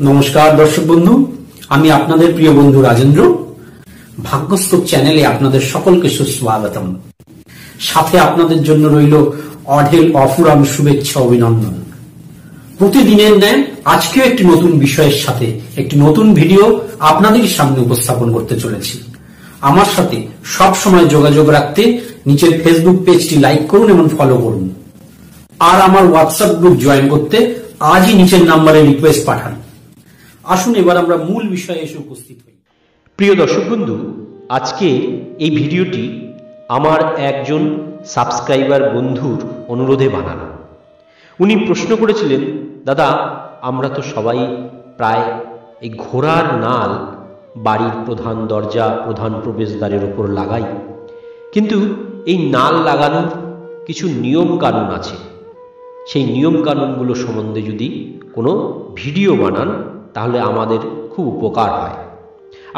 নমস্কার দর্শক বন্ধু, আমি আপনাদের প্রিয় বন্ধু রাজেন্দ্র। ভাগ্যস্তক চ্যানেলে আপনাদের সকলকে সুস্বাগতম। সাথে আপনাদের জন্য রইল অঢেল অফুরান শুভেচ্ছা অভিনন্দন। প্রতিদিনের ন্যায় আজকেও একটি নতুন বিষয়ের সাথে একটি নতুন ভিডিও আপনাদের সামনে উপস্থাপন করতে চলেছি। আমার সাথে সব সময় যোগাযোগ রাখতে নিচের ফেসবুক পেজটি লাইক করুন এবং ফলো করুন। আর আমার হোয়াটসঅ্যাপ গ্রুপ জয়েন করতে আজই নিচের নাম্বারে রিকোয়েস্ট পাঠান। আসুন এবার আমরা মূল বিষয়ে এসে উপস্থিত হই। প্রিয় দর্শক বন্ধু, আজকে এই ভিডিওটি আমার একজন সাবস্ক্রাইবার বন্ধুর অনুরোধে বানানো। উনি প্রশ্ন করেছিলেন, দাদা আমরা তো সবাই প্রায় এই ঘোড়ার নাল বাড়ির প্রধান দরজা, প্রধান প্রবেশদ্বারের উপর লাগাই, কিন্তু এই নাল লাগানোর কিছু নিয়ম কানুন আছে। সেই নিয়ম কানুনগুলো সম্বন্ধে যদি কোনো ভিডিও বানান তাহলে আমাদের খুব উপকার হয়।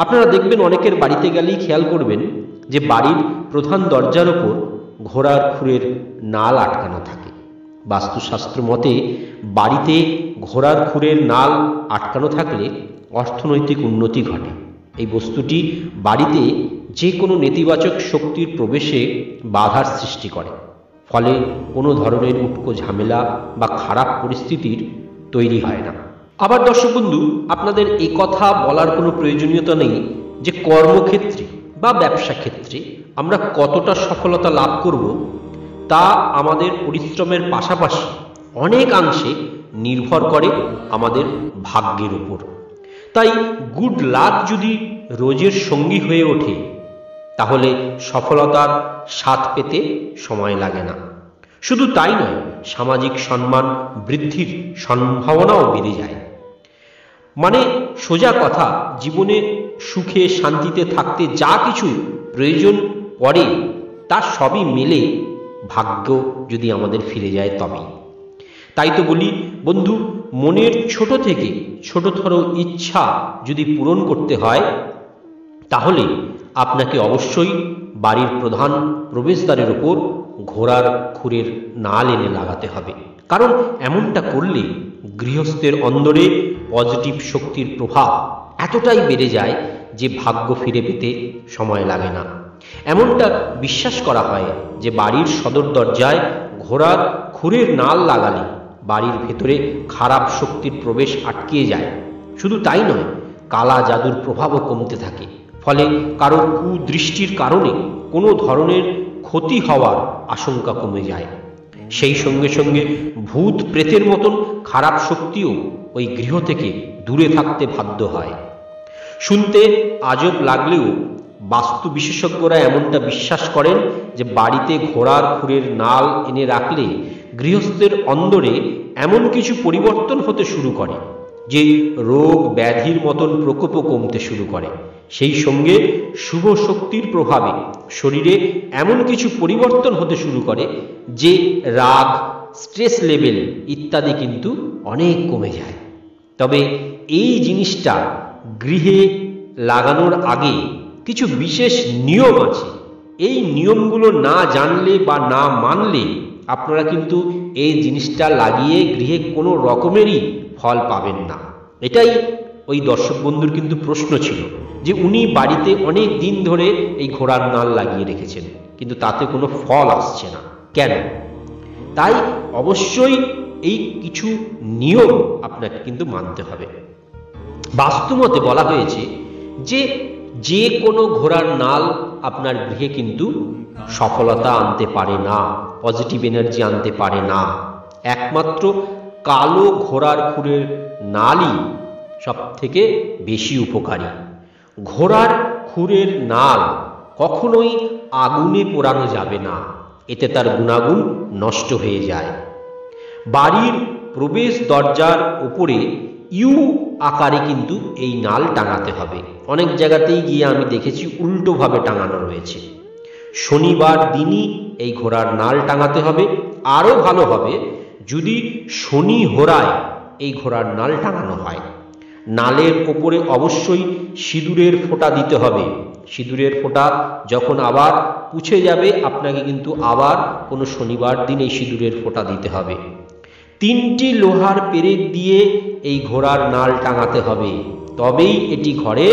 আপনারা দেখবেন অনেকের বাড়িতে গেলেই খেয়াল করবেন যে বাড়ির প্রধান দরজার ওপর ঘোড়ার খুরের নাল আটকানো থাকে। বাস্তুশাস্ত্র মতে বাড়িতে ঘোড়ার খুরের নাল আটকানো থাকলে অর্থনৈতিক উন্নতি ঘটে। এই বস্তুটি বাড়িতে যে কোনো নেতিবাচক শক্তির প্রবেশে বাধার সৃষ্টি করে, ফলে কোনো ধরনের উটকো ঝামেলা বা খারাপ পরিস্থিতির তৈরি হয় না। আবার দর্শক বন্ধু, আপনাদের এই কথা বলার কোনো প্রয়োজনীয়তা নেই যে কর্মক্ষেত্রে বা ব্যবসা ক্ষেত্রে আমরা কতটা সফলতা লাভ করব তা আমাদের পরিশ্রমের পাশাপাশি অনেকাংশে নির্ভর করে আমাদের ভাগ্যের উপর। তাই গুড লাক যদি রোজের সঙ্গী হয়ে ওঠে তাহলে সফলতার স্বাদ পেতে সময় লাগে না। শুধু তাই নয়, সামাজিক সম্মান বৃদ্ধির সম্ভাবনাও বেড়ে যায়। মানে সোজা কথা, জীবনে সুখে শান্তিতে থাকতে যা কিছু প্রয়োজন পড়ে তা সবই মেলে ভাগ্য যদি আমাদের ফিরে যায় তবেই। তাই তো বলি বন্ধু, মনের ছোট থেকে ছোটতর ইচ্ছা যদি পূরণ করতে হয় তাহলে আপনাকে অবশ্যই বাড়ির প্রধান প্রবেশদ্বারের উপর ঘোড়ার খুরের নাল এনে লাগাতে হবে। কারণ এমনটা করলে গৃহস্থের অন্দরে পজিটিভ শক্তির প্রভাব এতটাই বেড়ে যায় যে ভাগ্য ফিরে পেতে সময় লাগে না। এমনটা বিশ্বাস করা হয় যে বাড়ির সদর দরজায় ঘোড়ার খুরের নাল লাগালে বাড়ির ভেতরে খারাপ শক্তির প্রবেশ আটকিয়ে যায়। শুধু তাই নয়, কালা জাদুর প্রভাবও কমতে থাকে। ফলে কারোর কুদৃষ্টির কারণে কোনো ধরনের ক্ষতি হওয়ার আশঙ্কা কমে যায়। সেই সঙ্গে সঙ্গে ভূত প্রেতের মতন খারাপ শক্তিও ওই গৃহ থেকে দূরে থাকতে বাধ্য হয়। শুনতে আজব লাগলেও বাস্তু বিশেষজ্ঞরা এমনটা বিশ্বাস করেন যে বাড়িতে ঘোড়ার খুরের নাল এনে রাখলে গৃহস্থের অন্দরে এমন কিছু পরিবর্তন হতে শুরু করে যে রোগ ব্যাধির মতন প্রকোপও কমতে শুরু করে। সেই সঙ্গে শুভ শক্তির প্রভাবে শরীরে এমন কিছু পরিবর্তন হতে শুরু করে যে রাগ, স্ট্রেস লেভেল ইত্যাদি কিন্তু অনেক কমে যায়। তবে এই জিনিসটা গৃহে লাগানোর আগে কিছু বিশেষ নিয়ম আছে। এই নিয়মগুলো না জানলে বা না মানলে আপনারা কিন্তু এই জিনিসটা লাগিয়ে গৃহে কোনো রকমেরই ফল পাবেন না। এটাই ওই দর্শক বন্ধুর কিন্তু প্রশ্ন ছিল যে উনি বাড়িতে অনেক দিন ধরে এই ঘোড়ার নাল লাগিয়ে রেখেছেন কিন্তু তাতে কোনো ফল আসছে না, কেন? তাই অবশ্যই এই কিছু নিয়ম আপনাকে কিন্তু মানতে হবে। বাস্তুমতে বলা হয়েছে যে যে কোনো ঘোড়ার নাল আপনার গৃহে কিন্তু সফলতা আনতে পারে না, পজিটিভ এনার্জি আনতে পারে না। একমাত্র কালো ঘোড়ার খুরের নালই সব থেকে বেশি উপকারী। ঘোড়ার খুরের নাল কখনোই আগুনে পোড়ানো যাবে না, এতে তার গুণাগুণ নষ্ট হয়ে যায়। বাড়ির প্রবেশ দরজার উপরে ইউ আকারে কিন্তু এই নাল টাঙাতে হবে। অনেক জায়গাতেই গিয়ে আমি দেখেছি উল্টোভাবে টাঙানো রয়েছে। শনিবার দিনই এই ঘোড়ার নাল টাঙাতে হবে। আরও ভালো হবে যদি শনি হোরায় এই ঘোড়ার নাল টাঙানো হয়। নালের ওপরে অবশ্যই সিঁদুরের ফোঁটা দিতে হবে। সিঁদুরের ফোঁটা যখন আবার পুছে যাবে আপনাকে কিন্তু আবার কোনো শনিবার দিন এই সিঁদুরের ফোঁটা দিতে হবে। 3টি লোহার পেরেক দিয়ে এই ঘোড়ার নাল টাঙাতে হবে, তবেই এটি ঘরে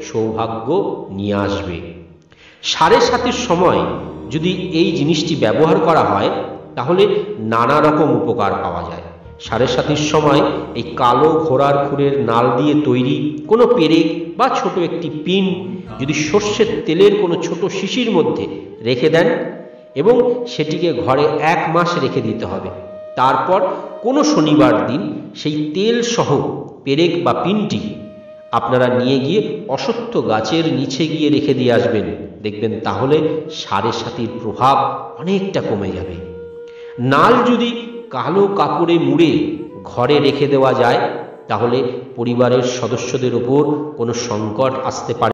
সৌভাগ্য নিয়ে আসবে। সাড়ে সাতির সময় যদি এই জিনিসটি ব্যবহার করা হয় তাহলে নানা রকম উপকার পাওয়া যায়। সাড়ে সাতির সময় এই কালো ঘোড়ার খুরের নাল দিয়ে তৈরি কোনো পেরেক বা ছোট একটি পিন যদি সর্ষের তেলের কোনো ছোট শিশির মধ্যে রেখে দেন এবং সেটিকে ঘরে 1 মাস রেখে দিতে হবে, তারপর কোনো শনিবার দিন সেই তেল সহ পেরেক বা পিনটি আপনারা নিয়ে গিয়ে অশ্বত্থ গাছের নিচে গিয়ে রেখে দিয়ে আসবেন। দেখবেন তাহলে সাড়ে সাতির প্রভাব অনেকটা কমে যাবে। নাল যদি কালো কাপড়ে মুড়ে ঘরে রেখে দেওয়া যায় তাহলে পরিবারের সদস্যদের ওপর কোনো সংকট আসতে পারে